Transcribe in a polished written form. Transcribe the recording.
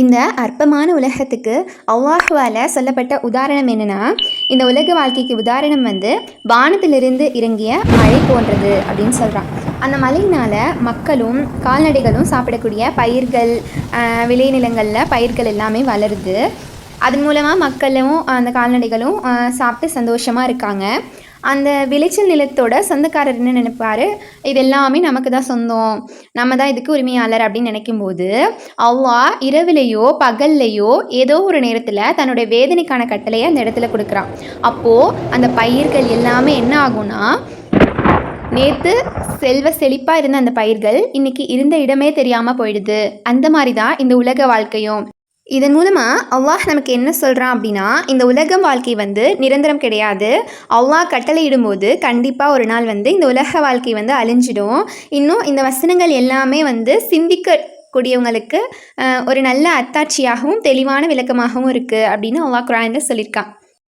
இந்த அற்பமான உலகத்துக்கு அல்லாஹ்வால் சொல்லப்பட்ட உதாரணம் என்னென்னா, இந்த உலக வாழ்க்கைக்கு உதாரணம் வானத்திலிருந்து இறங்கிய மழை போன்றது அப்படின்னு சொல்கிறான். அந்த மழையினால் மக்களும் கால்நடைகளும் சாப்பிடக்கூடிய பயிர்கள், விளைநிலங்களில் பயிர்கள் எல்லாமே வளருது. அதன் மூலமாக மக்களும் அந்த கால்நடைகளும் சாப்பிட்டு சந்தோஷமாக இருக்காங்க. அந்த விளைச்சல் நிலத்தோட சொந்தக்காரர் என்ன நினைப்பார், இது எல்லாமே நமக்கு தான் சொந்தம், நம்ம தான் இதுக்கு உரிமையாளர் அப்படின்னு நினைக்கும்போது, அல்லாஹ் இரவிலையோ பகல்லையோ ஏதோ ஒரு நேரத்தில் தன்னுடைய வேதனைக்கான கட்டளையை அந்த இடத்துல கொடுக்குறான். அப்போது அந்த பயிர்கள் எல்லாமே என்ன ஆகும்னா, நேற்று செல்வ செழிப்பாக இருந்த அந்த பயிர்கள் இன்னைக்கு இருந்த இடமே தெரியாமல் போயிடுது. அந்த மாதிரி தான் இந்த உலக வாழ்க்கையும். இதன் மூலமாக அல்லாஹ் நமக்கு என்ன சொல்கிறான் அப்படின்னா, இந்த உலகம் வாழ்க்கை நிரந்தரம் கிடையாது. அல்லாஹ் கட்டளையிடும்போது கண்டிப்பாக ஒரு நாள் இந்த உலக வாழ்க்கை அழிஞ்சிடும். இன்னும் இந்த வசனங்கள் எல்லாமே சிந்திக்க கூடியவங்களுக்கு ஒரு நல்ல அத்தாட்சியாகவும் தெளிவான விளக்கமாகவும் இருக்குது அப்படின்னு அல்லாஹ் குர்ஆனில் சொல்லியிருக்கான்.